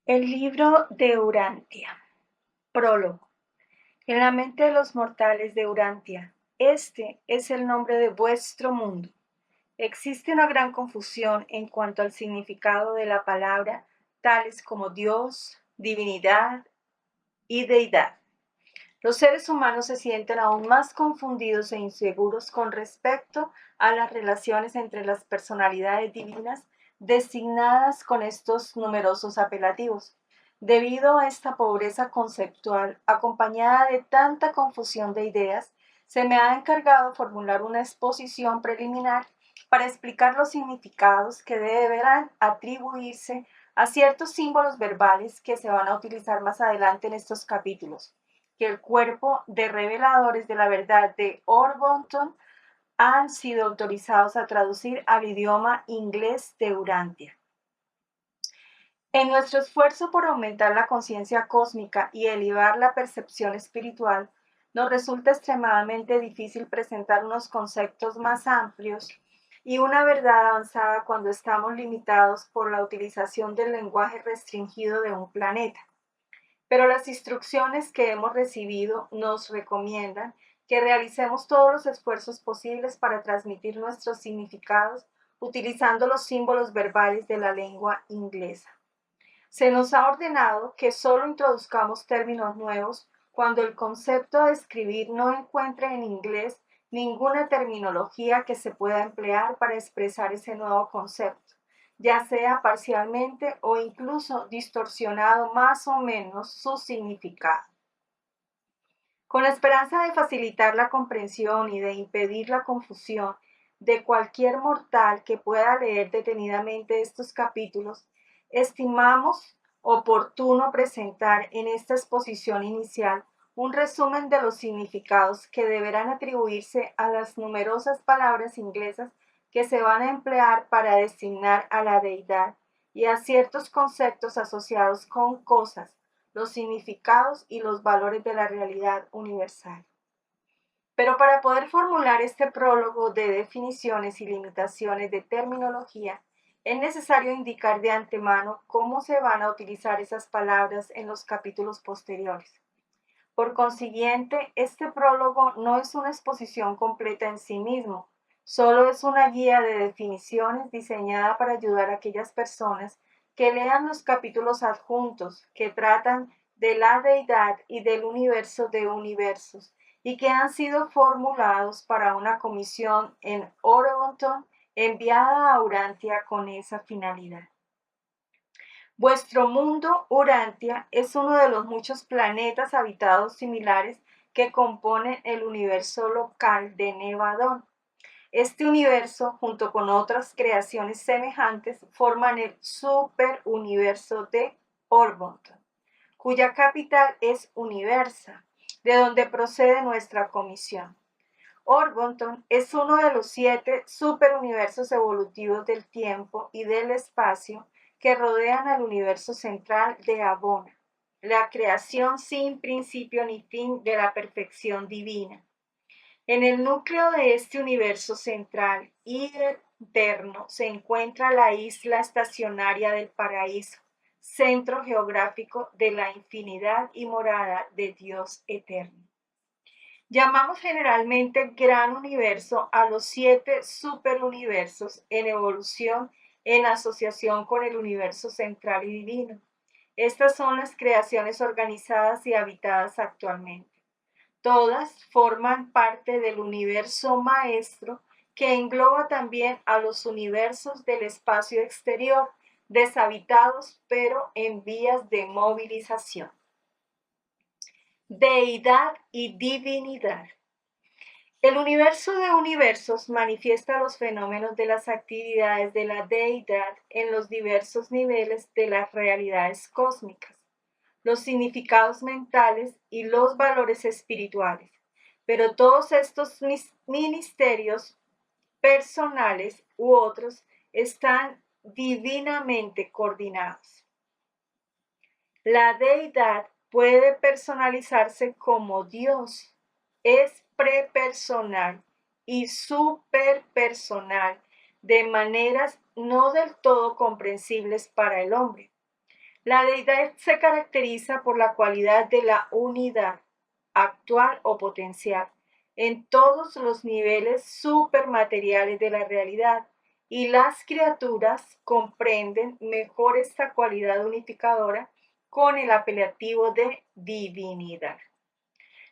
El libro de Urantia. Prólogo. En la mente de los mortales de Urantia, este es el nombre de vuestro mundo. Existe una gran confusión en cuanto al significado de la palabra, tales como Dios, divinidad y deidad. Los seres humanos se sienten aún más confundidos e inseguros con respecto a las relaciones entre las personalidades divinas designadas con estos numerosos apelativos. Debido a esta pobreza conceptual, acompañada de tanta confusión de ideas, se me ha encargado formular una exposición preliminar para explicar los significados que deberán atribuirse a ciertos símbolos verbales que se van a utilizar más adelante en estos capítulos, que el cuerpo de reveladores de la verdad de Orvonton han sido autorizados a traducir al idioma inglés de Urantia. En nuestro esfuerzo por aumentar la conciencia cósmica y elevar la percepción espiritual, nos resulta extremadamente difícil presentar unos conceptos más amplios y una verdad avanzada cuando estamos limitados por la utilización del lenguaje restringido de un planeta. Pero las instrucciones que hemos recibido nos recomiendan que realicemos todos los esfuerzos posibles para transmitir nuestros significados utilizando los símbolos verbales de la lengua inglesa. Se nos ha ordenado que solo introduzcamos términos nuevos cuando el concepto de escribir no encuentre en inglés ninguna terminología que se pueda emplear para expresar ese nuevo concepto, ya sea parcialmente o incluso distorsionado más o menos su significado. Con la esperanza de facilitar la comprensión y de impedir la confusión de cualquier mortal que pueda leer detenidamente estos capítulos, estimamos oportuno presentar en esta exposición inicial un resumen de los significados que deberán atribuirse a las numerosas palabras inglesas que se van a emplear para designar a la deidad y a ciertos conceptos asociados con cosas, los significados y los valores de la realidad universal. Pero para poder formular este prólogo de definiciones y limitaciones de terminología, es necesario indicar de antemano cómo se van a utilizar esas palabras en los capítulos posteriores. Por consiguiente, este prólogo no es una exposición completa en sí mismo, solo es una guía de definiciones diseñada para ayudar a aquellas personas que lean los capítulos adjuntos que tratan de la deidad y del universo de universos y que han sido formulados para una comisión en Orvonton enviada a Urantia con esa finalidad. Vuestro mundo, Urantia, es uno de los muchos planetas habitados similares que componen el universo local de Nevadón. Este universo, junto con otras creaciones semejantes, forman el superuniverso de Orvonton, cuya capital es Universa, de donde procede nuestra comisión. Orvonton es uno de los 7 superuniversos evolutivos del tiempo y del espacio que rodean al universo central de Abona, la creación sin principio ni fin de la perfección divina. En el núcleo de este universo central y eterno se encuentra la isla estacionaria del paraíso, centro geográfico de la infinidad y morada de Dios eterno. Llamamos generalmente gran universo a los 7 superuniversos en evolución en asociación con el universo central y divino. Estas son las creaciones organizadas y habitadas actualmente. Todas forman parte del universo maestro que engloba también a los universos del espacio exterior, deshabitados pero en vías de movilización. Deidad y divinidad. El universo de universos manifiesta los fenómenos de las actividades de la deidad en los diversos niveles de las realidades cósmicas, los significados mentales y los valores espirituales. Pero todos estos ministerios personales u otros están divinamente coordinados. La deidad puede personalizarse como Dios, es prepersonal y superpersonal de maneras no del todo comprensibles para el hombre. La deidad se caracteriza por la cualidad de la unidad actual o potencial en todos los niveles supermateriales de la realidad, y las criaturas comprenden mejor esta cualidad unificadora con el apelativo de divinidad.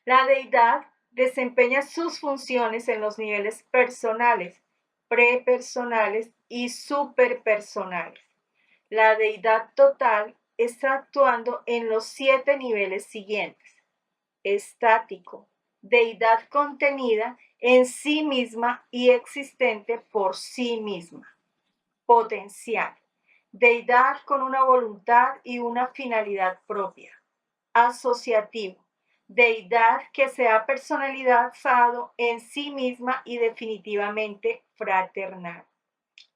La deidad desempeña sus funciones en los niveles personales, prepersonales y superpersonales. La deidad total está actuando en los 7 niveles siguientes: estático, deidad contenida en sí misma y existente por sí misma; potencial, deidad con una voluntad y una finalidad propia; asociativo, deidad que se ha personalizado en sí misma y definitivamente fraternal;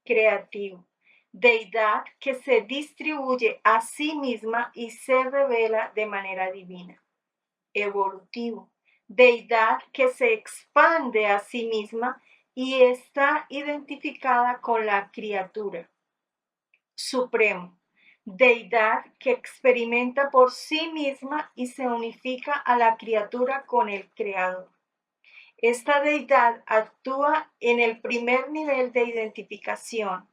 creativo, deidad que se distribuye a sí misma y se revela de manera divina; evolutivo, deidad que se expande a sí misma y está identificada con la criatura; supremo, deidad que experimenta por sí misma y se unifica a la criatura con el creador. Esta deidad actúa en el primer nivel de identificación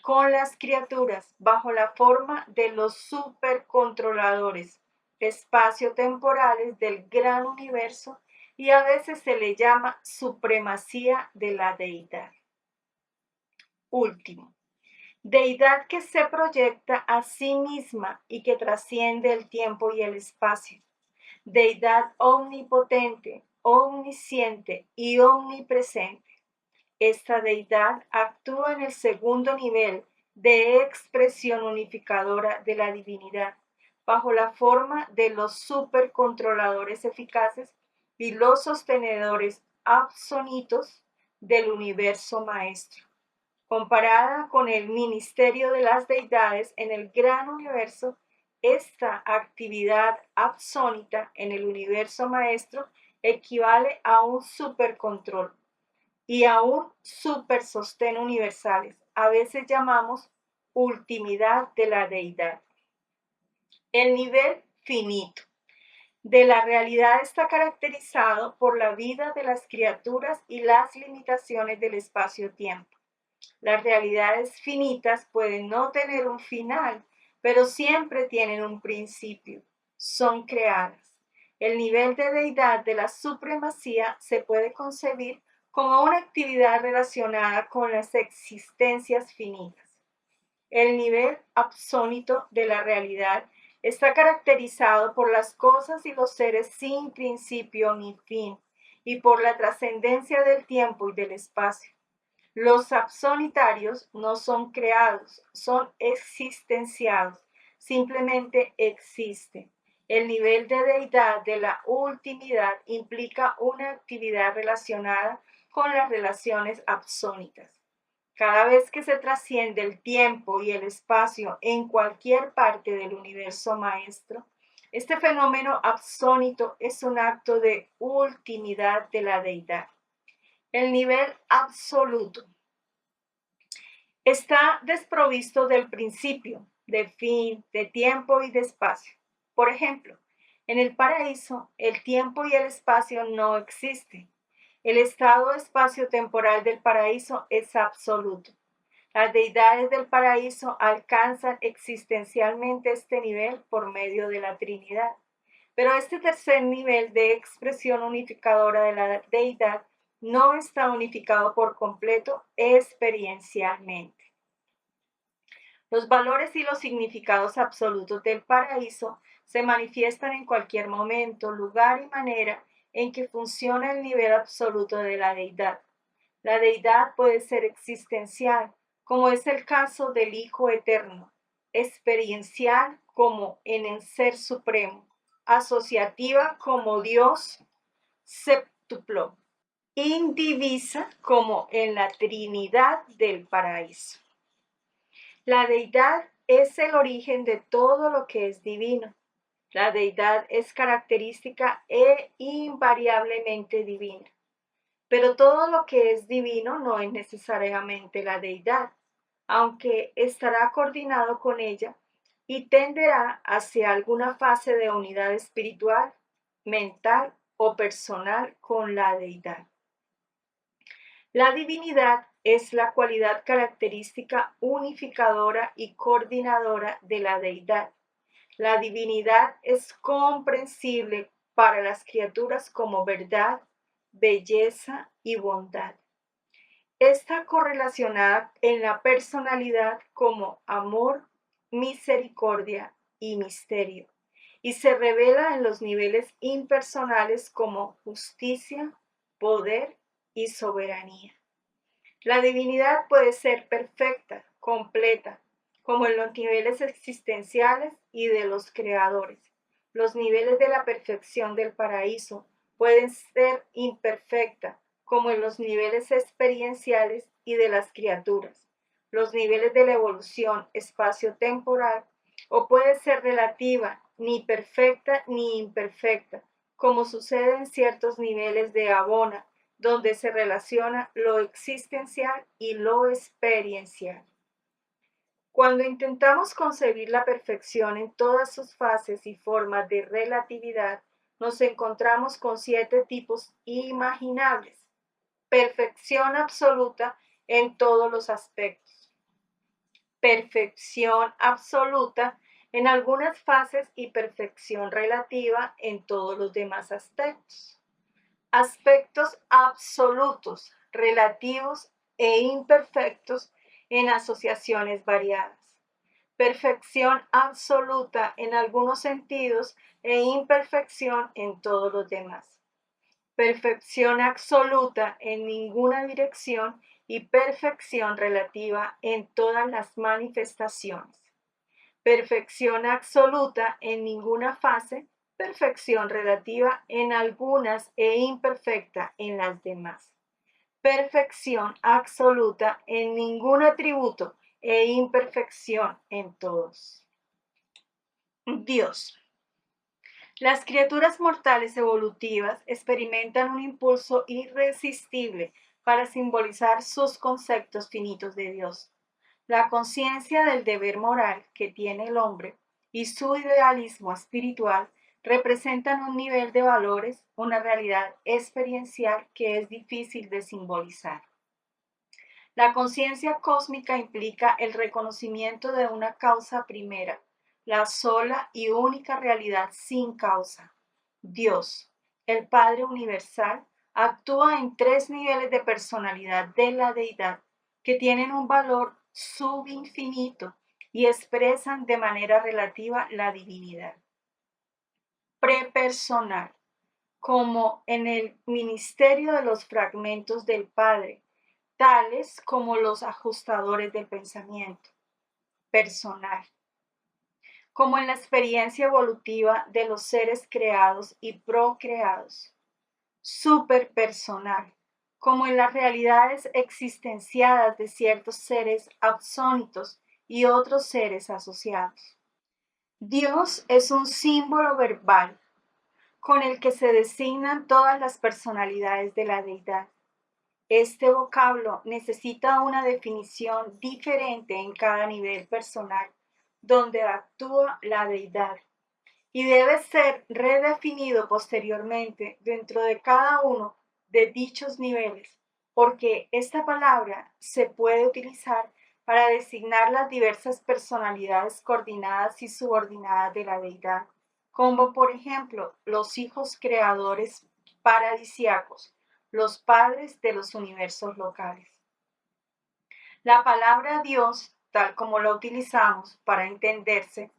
con las criaturas bajo la forma de los supercontroladores espacio-temporales del gran universo, y a veces se le llama supremacía de la deidad. Último, deidad que se proyecta a sí misma y que trasciende el tiempo y el espacio. Deidad omnipotente, omnisciente y omnipresente. Esta deidad actúa en el segundo nivel de expresión unificadora de la divinidad, bajo la forma de los supercontroladores eficaces y los sostenedores absonitos del universo maestro. Comparada con el ministerio de las deidades en el gran universo, esta actividad absónita en el universo maestro equivale a un supercontrol y a un supersostén universales. A veces llamamos ultimidad de la deidad. El nivel finito de la realidad está caracterizado por la vida de las criaturas y las limitaciones del espacio-tiempo. Las realidades finitas pueden no tener un final, pero siempre tienen un principio. Son creadas. El nivel de deidad de la supremacía se puede concebir como una actividad relacionada con las existencias finitas. El nivel absónito de la realidad está caracterizado por las cosas y los seres sin principio ni fin, y por la trascendencia del tiempo y del espacio. Los absonitarios no son creados, son existenciados, simplemente existen. El nivel de deidad de la ultimidad implica una actividad relacionada con las relaciones absónitas. Cada vez que se trasciende el tiempo y el espacio en cualquier parte del universo maestro, este fenómeno absónito es un acto de ultimidad de la deidad. El nivel absoluto está desprovisto del principio, de fin, de tiempo y de espacio. Por ejemplo, en el paraíso, el tiempo y el espacio no existen. El estado espacio-temporal del paraíso es absoluto. Las deidades del paraíso alcanzan existencialmente este nivel por medio de la Trinidad. Pero este tercer nivel de expresión unificadora de la deidad no está unificado por completo experiencialmente. Los valores y los significados absolutos del paraíso se manifiestan en cualquier momento, lugar y manera en que funciona el nivel absoluto de la deidad. La deidad puede ser existencial, como es el caso del Hijo Eterno; experiencial, como en el Ser Supremo; asociativa, como Dios séptuplo; indivisa, como en la Trinidad del paraíso. La deidad es el origen de todo lo que es divino. La deidad es característica e invariablemente divina. Pero todo lo que es divino no es necesariamente la deidad, aunque estará coordinado con ella, y tenderá hacia alguna fase de unidad espiritual, mental o personal con la deidad. La divinidad es la cualidad característica unificadora y coordinadora de la deidad. La divinidad es comprensible para las criaturas como verdad, belleza y bondad. Está correlacionada en la personalidad como amor, misericordia y misterio, y se revela en los niveles impersonales como justicia, poder y soberanía. La divinidad puede ser perfecta, completa, como en los niveles existenciales y de los creadores. Los niveles de la perfección del paraíso pueden ser imperfecta, como en los niveles experienciales y de las criaturas. Los niveles de la evolución espacio-temporal o puede ser relativa, ni perfecta ni imperfecta, como sucede en ciertos niveles de Abona, donde se relaciona lo existencial y lo experiencial. Cuando intentamos concebir la perfección en todas sus fases y formas de relatividad, nos encontramos con 7 tipos imaginables. Perfección absoluta en todos los aspectos. Perfección absoluta en algunas fases y perfección relativa en todos los demás aspectos. Aspectos absolutos, relativos e imperfectos en asociaciones variadas. Perfección absoluta en algunos sentidos e imperfección en todos los demás. Perfección absoluta en ninguna dirección y perfección relativa en todas las manifestaciones. Perfección absoluta en ninguna fase, perfección relativa en algunas e imperfecta en las demás. Perfección absoluta en ningún atributo e imperfección en todos. Dios. Las criaturas mortales evolutivas experimentan un impulso irresistible para simbolizar sus conceptos finitos de Dios. La conciencia del deber moral que tiene el hombre y su idealismo espiritual representan un nivel de valores, una realidad experiencial que es difícil de simbolizar. La conciencia cósmica implica el reconocimiento de una causa primera, la sola y única realidad sin causa. Dios, el Padre Universal, actúa en 3 niveles de personalidad de la deidad que tienen un valor subinfinito y expresan de manera relativa la divinidad. Prepersonal, como en el ministerio de los fragmentos del Padre, tales como los ajustadores del pensamiento. Personal, como en la experiencia evolutiva de los seres creados y procreados. Superpersonal, como en las realidades existenciadas de ciertos seres absónitos y otros seres asociados. Dios es un símbolo verbal con el que se designan todas las personalidades de la deidad. Este vocablo necesita una definición diferente en cada nivel personal donde actúa la deidad y debe ser redefinido posteriormente dentro de cada uno de dichos niveles, porque esta palabra se puede utilizar para designar las diversas personalidades coordinadas y subordinadas de la deidad, como por ejemplo los hijos creadores paradisiacos, los padres de los universos locales. La palabra Dios, tal como la utilizamos para entenderse,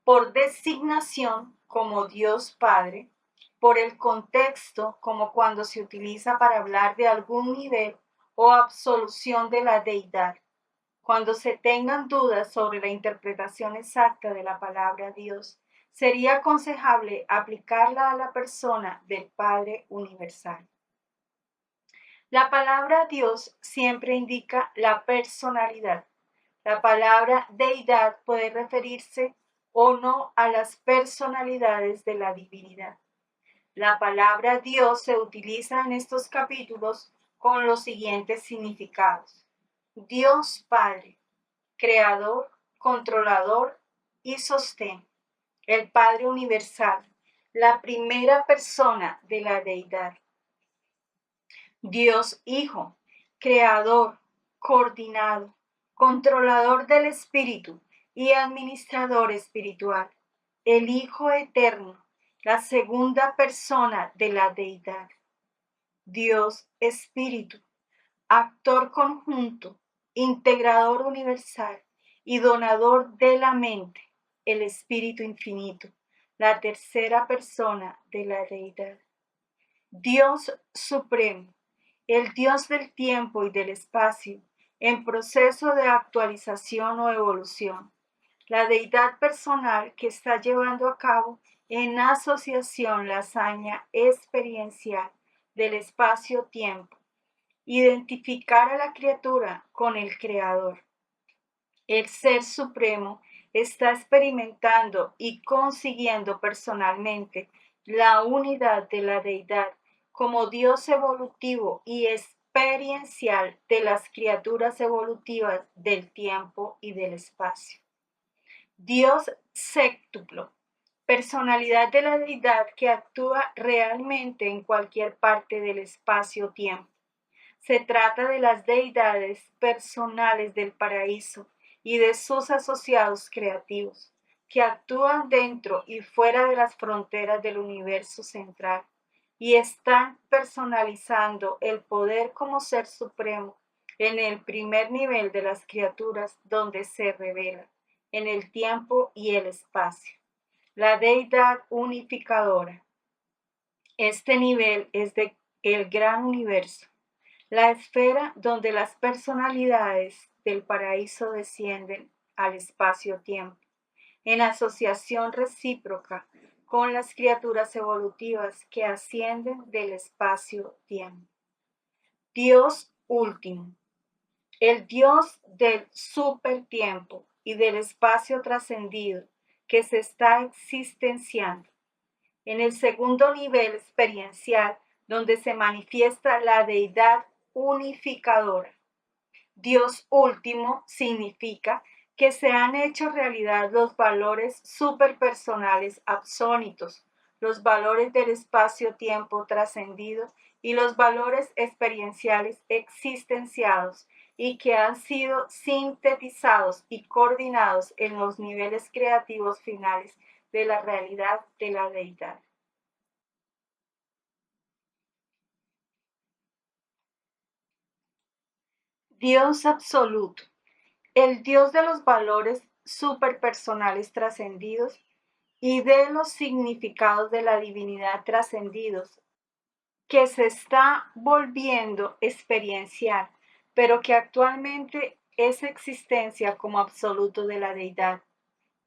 por designación como Dios Padre, por el contexto como cuando se utiliza para hablar de algún nivel o absolución de la deidad. Cuando se tengan dudas sobre la interpretación exacta de la palabra Dios, sería aconsejable aplicarla a la persona del Padre Universal. La palabra Dios siempre indica la personalidad. La palabra deidad puede referirse o no a las personalidades de la divinidad. La palabra Dios se utiliza en estos capítulos con los siguientes significados. Dios Padre, creador, controlador, y sostén, el Padre universal, la primera persona de la deidad. Dios Hijo, creador, coordinado, controlador del espíritu y administrador espiritual, el Hijo eterno, la segunda persona de la deidad. Dios Espíritu, actor conjunto, integrador universal y donador de la mente, el Espíritu Infinito, la tercera persona de la deidad. Dios Supremo, el Dios del tiempo y del espacio, en proceso de actualización o evolución, la deidad personal que está llevando a cabo en asociación la hazaña experiencial del espacio-tiempo, identificar a la criatura con el Creador. El Ser Supremo está experimentando y consiguiendo personalmente la unidad de la deidad como Dios evolutivo y experiencial de las criaturas evolutivas del tiempo y del espacio. Dios séctuplo, personalidad de la deidad que actúa realmente en cualquier parte del espacio-tiempo. Se trata de las deidades personales del paraíso y de sus asociados creativos, que actúan dentro y fuera de las fronteras del universo central y están personalizando el poder como ser supremo en el primer nivel de las criaturas donde se revela, en el tiempo y el espacio. La deidad unificadora. Este nivel es de el gran universo, la esfera donde las personalidades del paraíso descienden al espacio-tiempo, en asociación recíproca con las criaturas evolutivas que ascienden del espacio-tiempo. Dios último, el Dios del supertiempo y del espacio trascendido que se está existenciando. En el segundo nivel experiencial, donde se manifiesta la deidad unificadora. Dios último significa que se han hecho realidad los valores superpersonales absónitos, los valores del espacio-tiempo trascendido y los valores experienciales existenciados y que han sido sintetizados y coordinados en los niveles creativos finales de la realidad de la deidad. Dios absoluto, el Dios de los valores superpersonales trascendidos y de los significados de la divinidad trascendidos, que se está volviendo experiencial, pero que actualmente es existencia como absoluto de la deidad.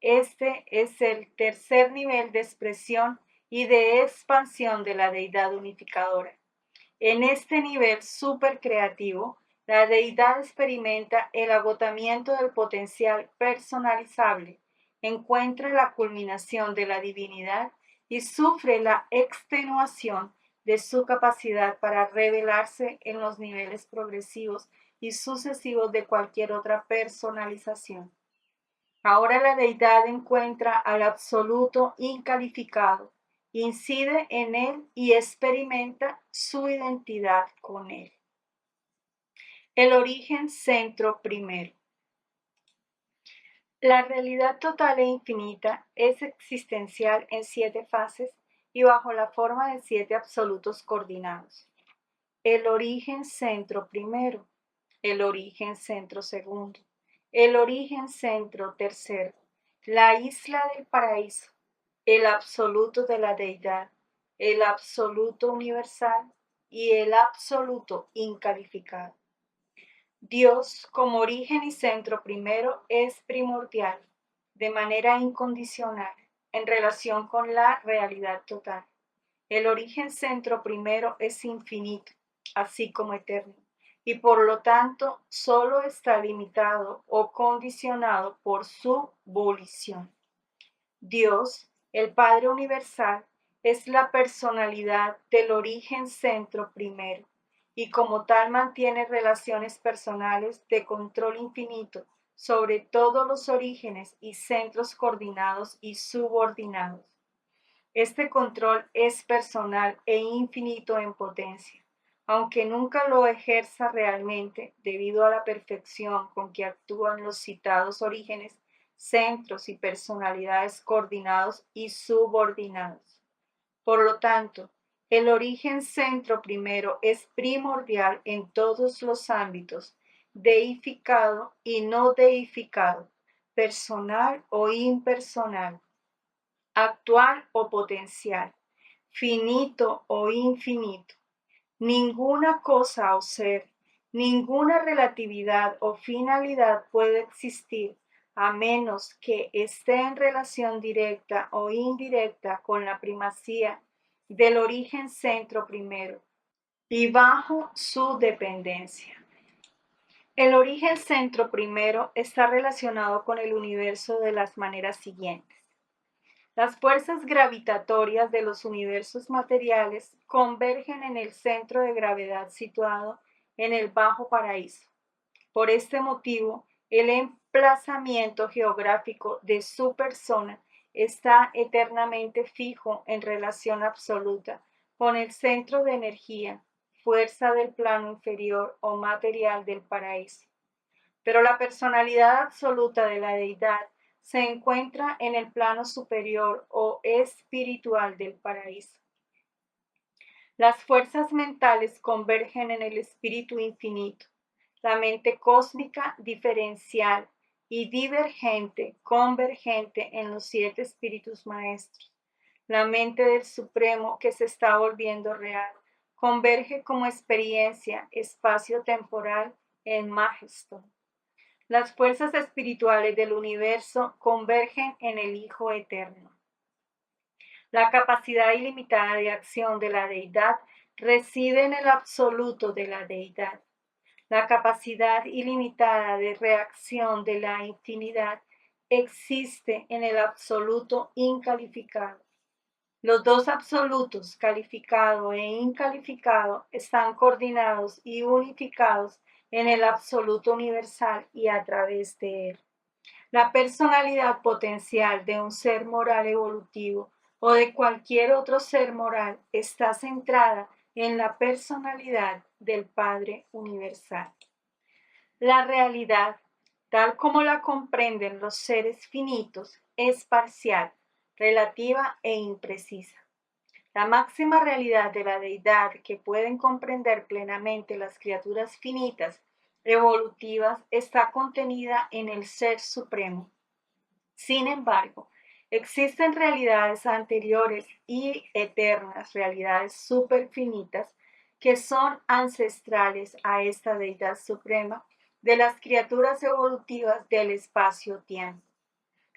Este es el tercer nivel de expresión y de expansión de la deidad unificadora. En este nivel supercreativo, la deidad experimenta el agotamiento del potencial personalizable, encuentra la culminación de la divinidad y sufre la extenuación de su capacidad para revelarse en los niveles progresivos y sucesivos de cualquier otra personalización. Ahora la deidad encuentra al absoluto incalificado, incide en él y experimenta su identidad con él. El origen centro primero. La realidad total e infinita es existencial en 7 fases y bajo la forma de 7 absolutos coordinados. El origen centro primero, el origen centro segundo, el origen centro tercero, la isla del paraíso, el absoluto de la deidad, el absoluto universal y el absoluto incalificado. Dios, como origen y centro primero, es primordial, de manera incondicional, en relación con la realidad total. El origen centro primero es infinito, así como eterno, y por lo tanto solo está limitado o condicionado por su volición. Dios, el Padre Universal, es la personalidad del origen centro primero, y como tal mantiene relaciones personales de control infinito sobre todos los orígenes y centros coordinados y subordinados. Este control es personal e infinito en potencia, aunque nunca lo ejerza realmente debido a la perfección con que actúan los citados orígenes, centros y personalidades coordinados y subordinados. Por lo tanto, el origen centro primero es primordial en todos los ámbitos, deificado y no deificado, personal o impersonal, actual o potencial, finito o infinito. Ninguna cosa o ser, ninguna relatividad o finalidad puede existir a menos que esté en relación directa o indirecta con la primacía del origen centro primero y bajo su dependencia. El origen centro primero está relacionado con el universo de las maneras siguientes. Las fuerzas gravitatorias de los universos materiales convergen en el centro de gravedad situado en el Bajo Paraíso. Por este motivo, el emplazamiento geográfico de su persona está eternamente fijo en relación absoluta con el centro de energía, fuerza del plano inferior o material del paraíso. Pero la personalidad absoluta de la deidad se encuentra en el plano superior o espiritual del paraíso. Las fuerzas mentales convergen en el espíritu infinito, la mente cósmica diferencial y divergente, convergente en los 7 espíritus maestros. La mente del Supremo que se está volviendo real, converge como experiencia espacio-temporal en Majeston. Las fuerzas espirituales del universo convergen en el Hijo Eterno. La capacidad ilimitada de acción de la deidad reside en el absoluto de la deidad. La capacidad ilimitada de reacción de la infinidad existe en el absoluto incalificado. Los dos absolutos, calificado e incalificado, están coordinados y unificados en el absoluto universal y a través de él. La personalidad potencial de un ser moral evolutivo o de cualquier otro ser moral está centrada en la personalidad del Padre universal. La realidad, tal como la comprenden los seres finitos, es parcial, relativa e imprecisa. La máxima realidad de la deidad que pueden comprender plenamente las criaturas finitas, evolutivas, está contenida en el Ser Supremo. Sin embargo, existen realidades anteriores y eternas, realidades superfinitas, que son ancestrales a esta deidad suprema de las criaturas evolutivas del espacio-tiempo.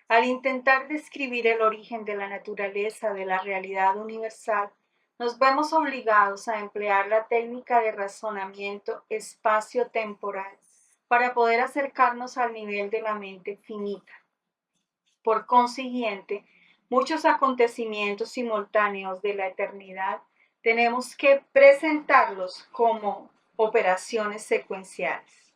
Al intentar describir el origen de la naturaleza de la realidad universal, nos vemos obligados a emplear la técnica de razonamiento espacio-temporal para poder acercarnos al nivel de la mente finita. Por consiguiente, muchos acontecimientos simultáneos de la eternidad tenemos que presentarlos como operaciones secuenciales.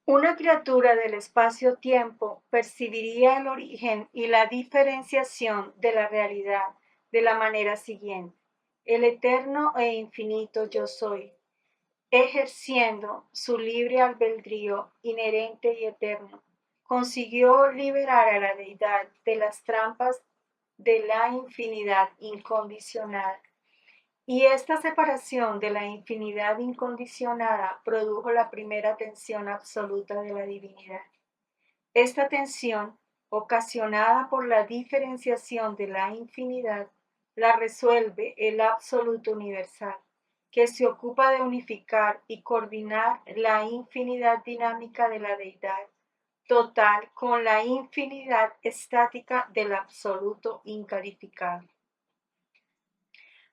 Una criatura del espacio-tiempo percibiría el origen y la diferenciación de la realidad de la manera siguiente. El eterno e infinito yo soy, ejerciendo su libre albedrío inherente y eterno, consiguió liberar a la deidad de las trampas de la infinidad incondicional. Y esta separación de la infinidad incondicionada produjo la primera tensión absoluta de la divinidad. Esta tensión, ocasionada por la diferenciación de la infinidad, la resuelve el absoluto universal, que se ocupa de unificar y coordinar la infinidad dinámica de la deidad total con la infinidad estática del absoluto incalificable.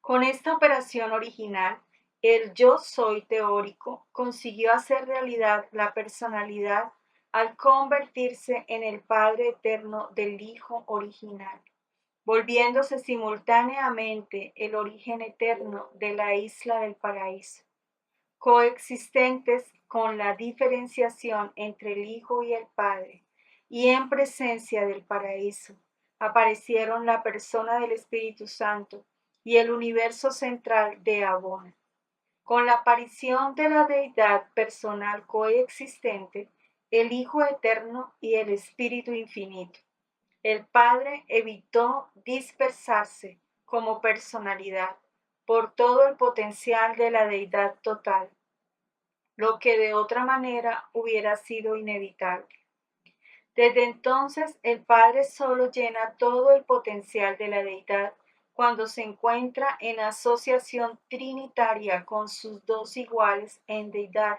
Con esta operación original, el yo soy teórico consiguió hacer realidad la personalidad al convertirse en el Padre eterno del Hijo original, volviéndose simultáneamente el origen eterno de la isla del paraíso, coexistentes con la diferenciación entre el Hijo y el Padre, y en presencia del paraíso, aparecieron la persona del Espíritu Santo y el universo central de Abona. Con la aparición de la deidad personal coexistente, el Hijo eterno y el Espíritu infinito, el Padre evitó dispersarse como personalidad por todo el potencial de la deidad total, lo que de otra manera hubiera sido inevitable. Desde entonces, el Padre solo llena todo el potencial de la deidad cuando se encuentra en asociación trinitaria con sus dos iguales en deidad,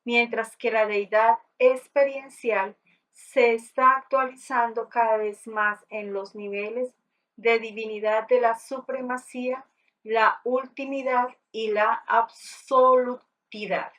mientras que la deidad experiencial se está actualizando cada vez más en los niveles de divinidad de la supremacía, la ultimidad y la absolutidad.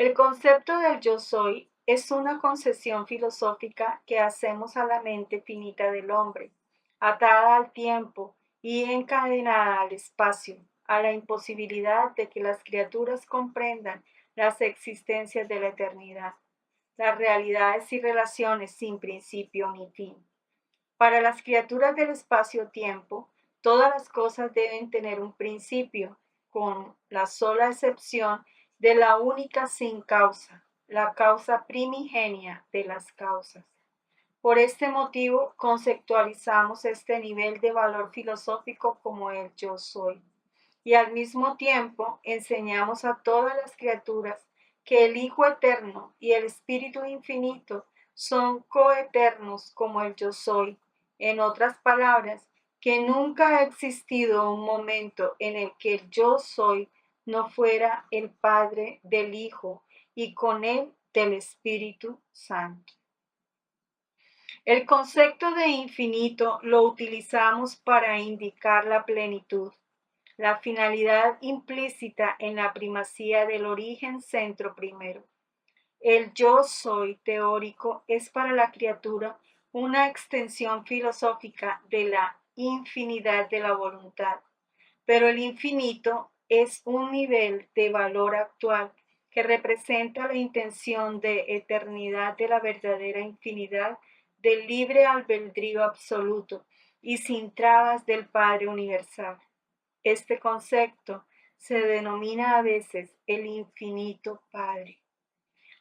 El concepto del yo soy es una concesión filosófica que hacemos a la mente finita del hombre, atada al tiempo y encadenada al espacio, a la imposibilidad de que las criaturas comprendan las existencias de la eternidad, las realidades y relaciones sin principio ni fin. Para las criaturas del espacio-tiempo, todas las cosas deben tener un principio, con la sola excepción de la única sin causa, la causa primigenia de las causas. Por este motivo, conceptualizamos este nivel de valor filosófico como el yo soy, y al mismo tiempo enseñamos a todas las criaturas que el Hijo eterno y el Espíritu infinito son coeternos como el yo soy. En otras palabras, que nunca ha existido un momento en el que el yo soy no fuera el Padre del Hijo y con él del Espíritu Santo. El concepto de infinito lo utilizamos para indicar la plenitud, la finalidad implícita en la primacía del origen centro primero. El yo soy teórico es para la criatura una extensión filosófica de la infinidad de la voluntad, pero el infinito es un nivel de valor actual que representa la intención de eternidad de la verdadera infinidad del libre albedrío absoluto y sin trabas del Padre universal. Este concepto se denomina a veces el infinito Padre.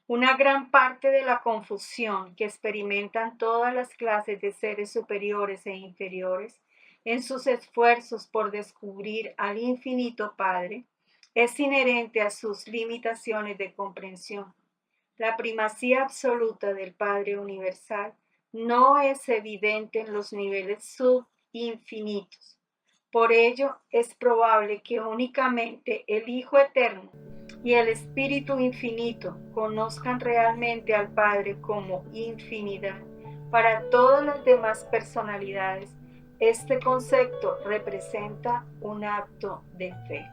Una gran parte de la confusión que experimentan todas las clases de seres superiores e inferiores en sus esfuerzos por descubrir al infinito Padre es inherente a sus limitaciones de comprensión. La primacía absoluta del Padre universal no es evidente en los niveles subinfinitos. Por ello, es probable que únicamente el Hijo eterno y el Espíritu infinito conozcan realmente al Padre como infinidad. Para todas las demás personalidades, este concepto representa un acto de fe.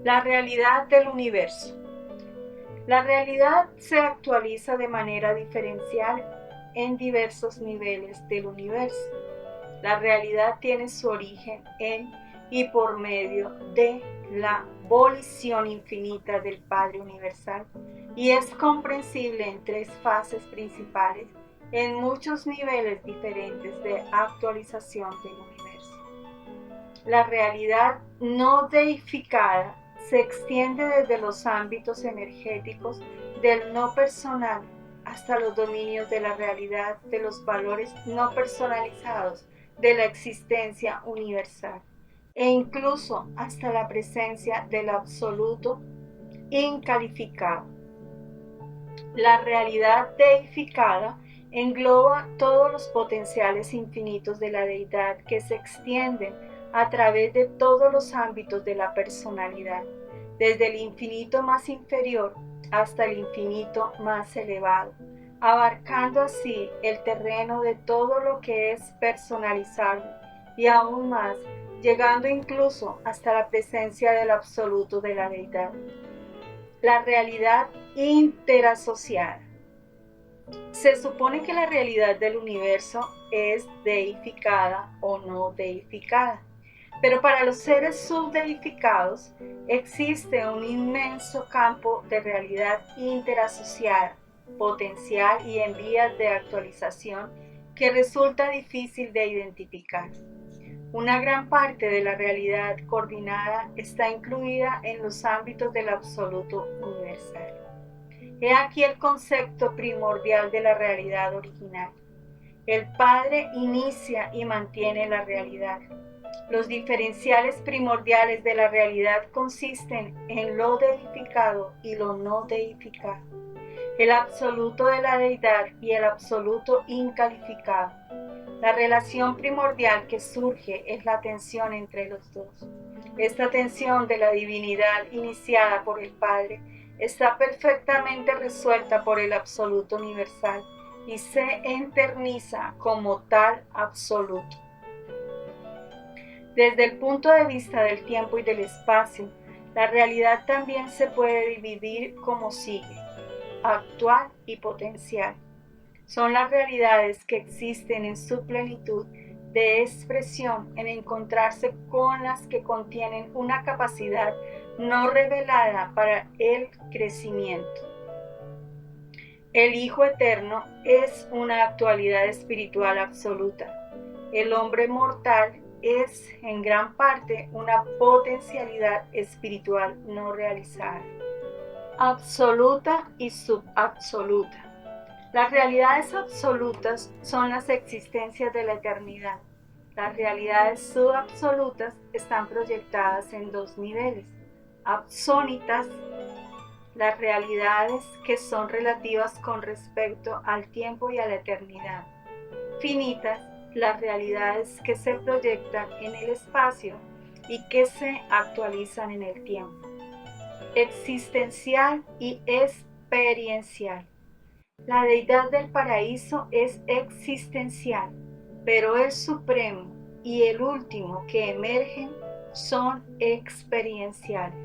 La realidad del universo. La realidad se actualiza de manera diferencial en diversos niveles del universo. La realidad tiene su origen en y por medio de la volición infinita del Padre universal y es comprensible en tres fases principales en muchos niveles diferentes de actualización del universo. La realidad no deificada se extiende desde los ámbitos energéticos del no personal hasta los dominios de la realidad de los valores no personalizados de la existencia universal e incluso hasta la presencia del absoluto incalificado. La realidad deificada engloba todos los potenciales infinitos de la deidad que se extienden a través de todos los ámbitos de la personalidad, desde el infinito más inferior hasta el infinito más elevado, abarcando así el terreno de todo lo que es personalizable y aún más, llegando incluso hasta la presencia del absoluto de la deidad. La realidad interasociada. Se supone que la realidad del universo es deificada o no deificada, Pero para los seres subdeificados existe un inmenso campo de realidad interasociada, potencial y en vías de actualización que resulta difícil de identificar. Una gran parte de la realidad coordinada está incluida en los ámbitos del absoluto universal. He aquí el concepto primordial de la realidad original. El Padre inicia y mantiene la realidad. Los diferenciales primordiales de la realidad consisten en lo deificado y lo no deificado, el absoluto de la deidad y el absoluto incalificado. La relación primordial que surge es la tensión entre los dos. Esta tensión de la divinidad iniciada por el Padre está perfectamente resuelta por el absoluto universal y se eterniza como tal absoluto. Desde el punto de vista del tiempo y del espacio, la realidad también se puede dividir como sigue: actual y potencial. Son las realidades que existen en su plenitud de expresión en encontrarse con las que contienen una capacidad no revelada para el crecimiento. El Hijo Eterno es una actualidad espiritual absoluta. El hombre mortal es en gran parte una potencialidad espiritual no realizada, absoluta y subabsoluta. Las realidades absolutas son las existencias de la eternidad. Las realidades subabsolutas están proyectadas en dos niveles: absónitas, las realidades que son relativas con respecto al tiempo y a la eternidad; finitas, las realidades que se proyectan en el espacio y que se actualizan en el tiempo. Existencial y experiencial. La deidad del paraíso es existencial, pero el supremo y el último que emergen son experienciales.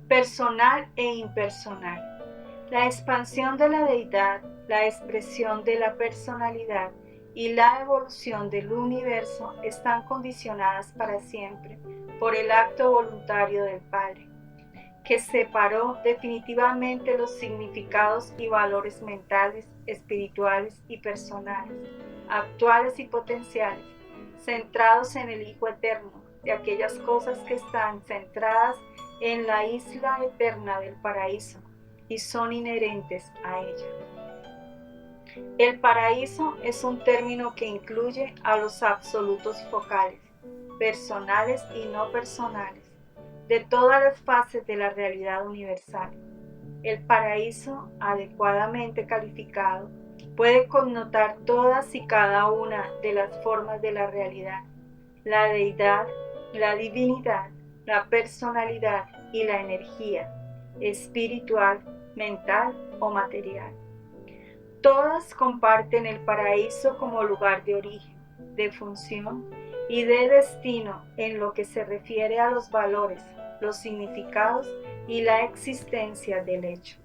Personal e impersonal. La expansión de la deidad, la expresión de la personalidad y la evolución del universo están condicionadas para siempre por el acto voluntario del Padre, que separó definitivamente los significados y valores mentales, espirituales y personales, actuales y potenciales, centrados en el Hijo Eterno, de aquellas cosas que están centradas en la isla eterna del paraíso y son inherentes a ella. El paraíso es un término que incluye a los absolutos focales, personales y no personales, de todas las fases de la realidad universal. El paraíso, adecuadamente calificado, puede connotar todas y cada una de las formas de la realidad: la deidad, la divinidad, la personalidad y la energía, espiritual, mental o material. Todas comparten el paraíso como lugar de origen, de función y de destino en lo que se refiere a los valores, los significados y la existencia del hecho.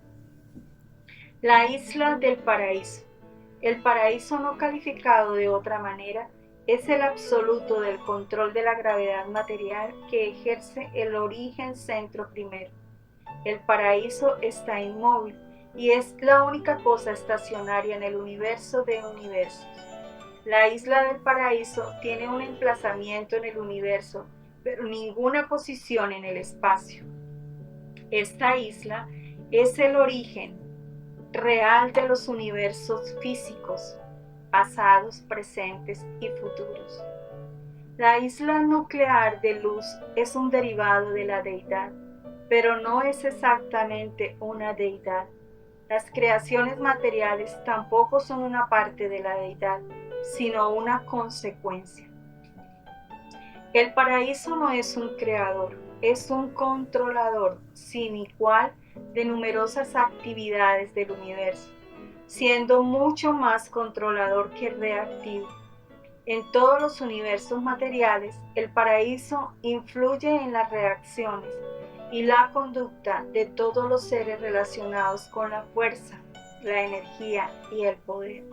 La isla del paraíso. El paraíso no calificado de otra manera es el absoluto del control de la gravedad material que ejerce el origen centro primero. El paraíso está inmóvil y es la única cosa estacionaria en el universo de universos. La isla del paraíso tiene un emplazamiento en el universo, pero ninguna posición en el espacio. Esta isla es el origen real de los universos físicos, pasados, presentes y futuros. La isla nuclear de luz es un derivado de la deidad, pero no es exactamente una deidad. Las creaciones materiales tampoco son una parte de la deidad, sino una consecuencia. El paraíso no es un creador, es un controlador sin igual de numerosas actividades del universo, siendo mucho más controlador que reactivo. En todos los universos materiales, el paraíso influye en las reacciones y la conducta de todos los seres relacionados con la fuerza, la energía y el poder.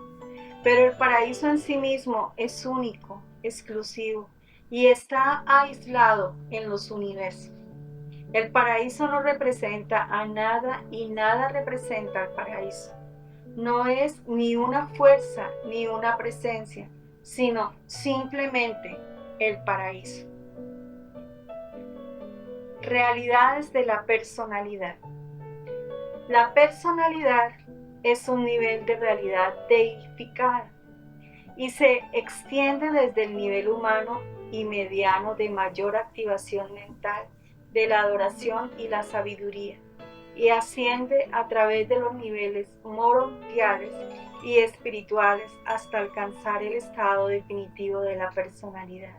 Pero el paraíso en sí mismo es único, exclusivo, y está aislado en los universos. El paraíso no representa a nada y nada representa al paraíso. No es ni una fuerza ni una presencia, sino simplemente el paraíso. Realidades de la personalidad. La personalidad es un nivel de realidad deificada y se extiende desde el nivel humano y mediano de mayor activación mental, de la adoración y la sabiduría, y asciende a través de los niveles morontiales y espirituales hasta alcanzar el estado definitivo de la personalidad.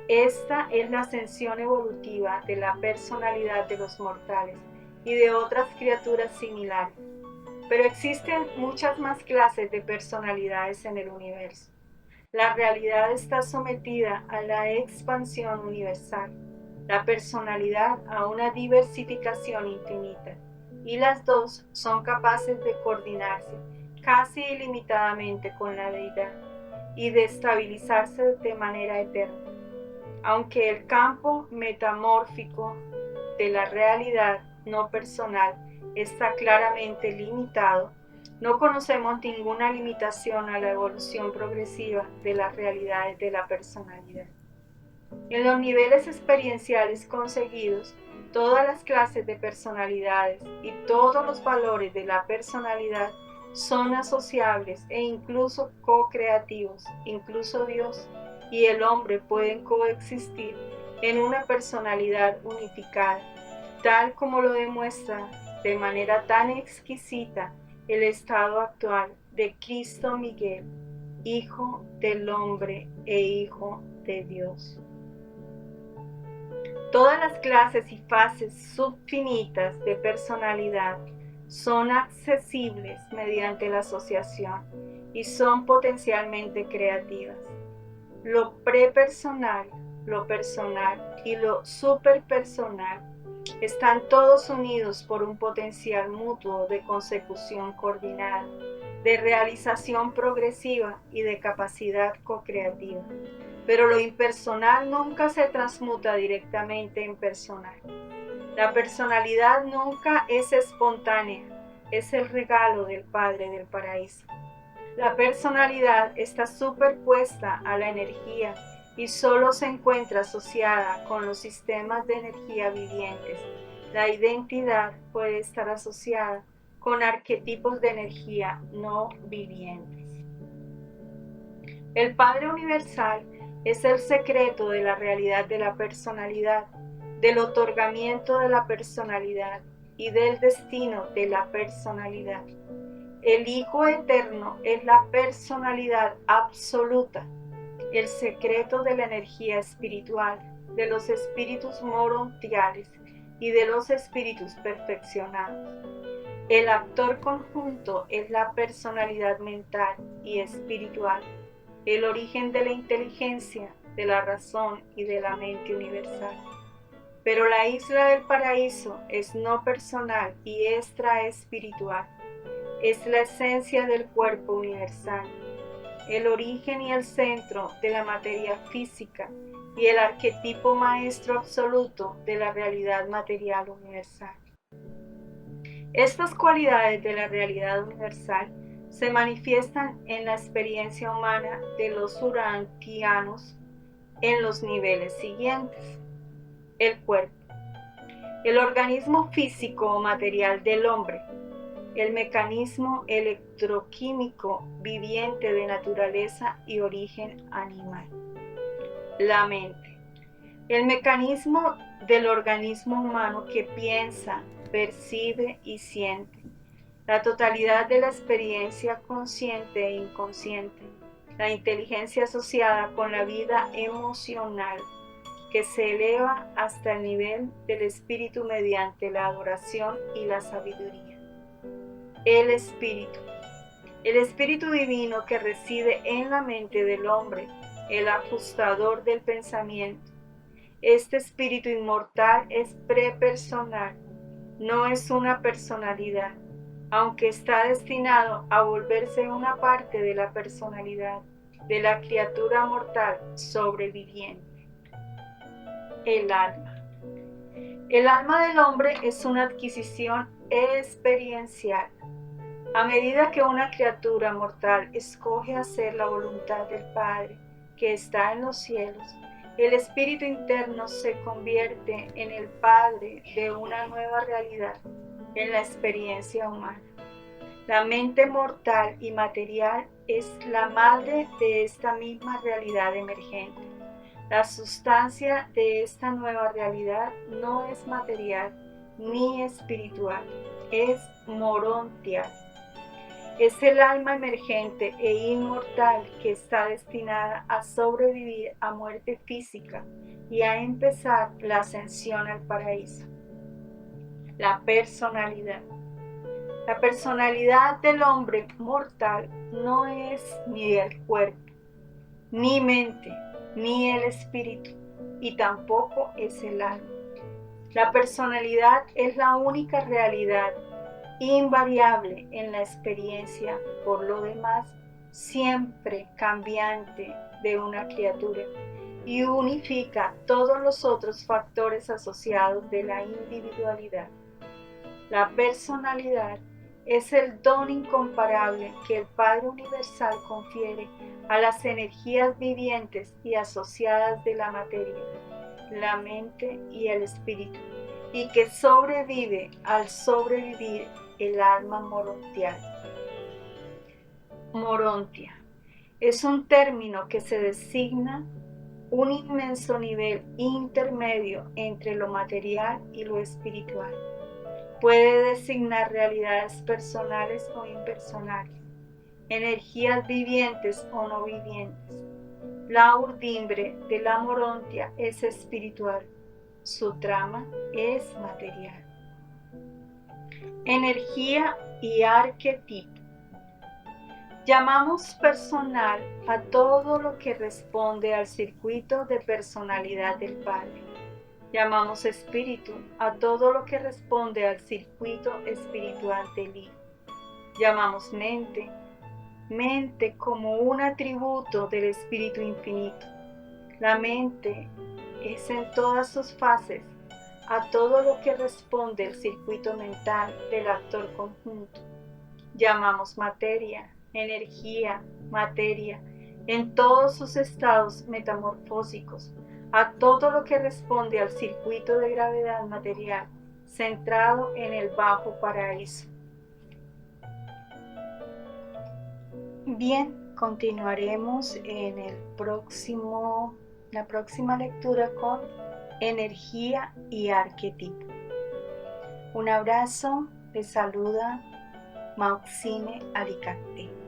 Esta es la ascensión evolutiva de la personalidad de los mortales y de otras criaturas similares. Pero existen muchas más clases de personalidades en el universo. La realidad está sometida a la expansión universal, la personalidad a una diversificación infinita, y las dos son capaces de coordinarse casi ilimitadamente con la deidad y de estabilizarse de manera eterna. Aunque el campo metamórfico de la realidad no personal está claramente limitado, no conocemos ninguna limitación a la evolución progresiva de las realidades de la personalidad. En los niveles experienciales conseguidos, todas las clases de personalidades y todos los valores de la personalidad son asociables e incluso co-creativos. Incluso Dios y el hombre pueden coexistir en una personalidad unificada, tal como lo demuestra de manera tan exquisita el estado actual de Cristo Miguel, Hijo del Hombre e Hijo de Dios. Todas las clases y fases subfinitas de personalidad son accesibles mediante la asociación y son potencialmente creativas. Lo prepersonal, lo personal y lo superpersonal están todos unidos por un potencial mutuo de consecución coordinada, de realización progresiva y de capacidad co-creativa. Pero lo impersonal nunca se transmuta directamente en personal. La personalidad nunca es espontánea, es el regalo del Padre del Paraíso. La personalidad está superpuesta a la energía y solo se encuentra asociada con los sistemas de energía vivientes. La identidad puede estar asociada con arquetipos de energía no vivientes. El Padre Universal es el secreto de la realidad de la personalidad, del otorgamiento de la personalidad y del destino de la personalidad. El Hijo Eterno es la personalidad absoluta, el secreto de la energía espiritual, de los espíritus morontiales y de los espíritus perfeccionados. El actor conjunto es la personalidad mental y espiritual, el origen de la inteligencia, de la razón y de la mente universal. Pero la isla del paraíso es no personal y extraespiritual. Es la esencia del cuerpo universal, el origen y el centro de la materia física y el arquetipo maestro absoluto de la realidad material universal. Estas cualidades de la realidad universal se manifiestan en la experiencia humana de los urantianos en los niveles siguientes. El cuerpo, el organismo físico o material del hombre, el mecanismo electroquímico viviente de naturaleza y origen animal. La mente, el mecanismo del organismo humano que piensa, percibe y siente. La totalidad de la experiencia consciente e inconsciente. La inteligencia asociada con la vida emocional que se eleva hasta el nivel del espíritu mediante la adoración y la sabiduría. El espíritu divino que reside en la mente del hombre, el ajustador del pensamiento. Este espíritu inmortal es prepersonal, no es una personalidad, aunque está destinado a volverse una parte de la personalidad de la criatura mortal sobreviviente, el alma. El alma del hombre es una adquisición experiencial. A medida que una criatura mortal escoge hacer la voluntad del Padre que está en los cielos, el espíritu interno se convierte en el Padre de una nueva realidad en la experiencia humana. La mente mortal y material es la madre de esta misma realidad emergente. La sustancia de esta nueva realidad no es material ni espiritual, es morontial. Es el alma emergente e inmortal que está destinada a sobrevivir a muerte física y a empezar la ascensión al paraíso. La personalidad. La personalidad del hombre mortal no es ni el cuerpo, ni mente, ni el espíritu, y tampoco es el alma. La personalidad es la única realidad invariable en la experiencia, por lo demás, siempre cambiante de una criatura, y unifica todos los otros factores asociados de la individualidad. La personalidad es el don incomparable que el Padre Universal confiere a las energías vivientes y asociadas de la materia, la mente y el espíritu, y que sobrevive al sobrevivir el alma morontial. Morontia es un término que se designa un inmenso nivel intermedio entre lo material y lo espiritual. Puede designar realidades personales o impersonales, energías vivientes o no vivientes. La urdimbre de la morontia es espiritual, su trama es material. Energía y arquetipo. Llamamos personal a todo lo que responde al circuito de personalidad del Padre. Llamamos espíritu a todo lo que responde al circuito espiritual del Hijo. Llamamos mente, mente como un atributo del Espíritu Infinito. La mente es en todas sus fases a todo lo que responde el circuito mental del actor conjunto. Llamamos materia, energía, materia, en todos sus estados metamorfósicos, a todo lo que responde al circuito de gravedad material, centrado en el bajo paraíso. Bien, continuaremos en la próxima lectura con energía y arquetipo. Un abrazo, les saluda Mauxine Alicante.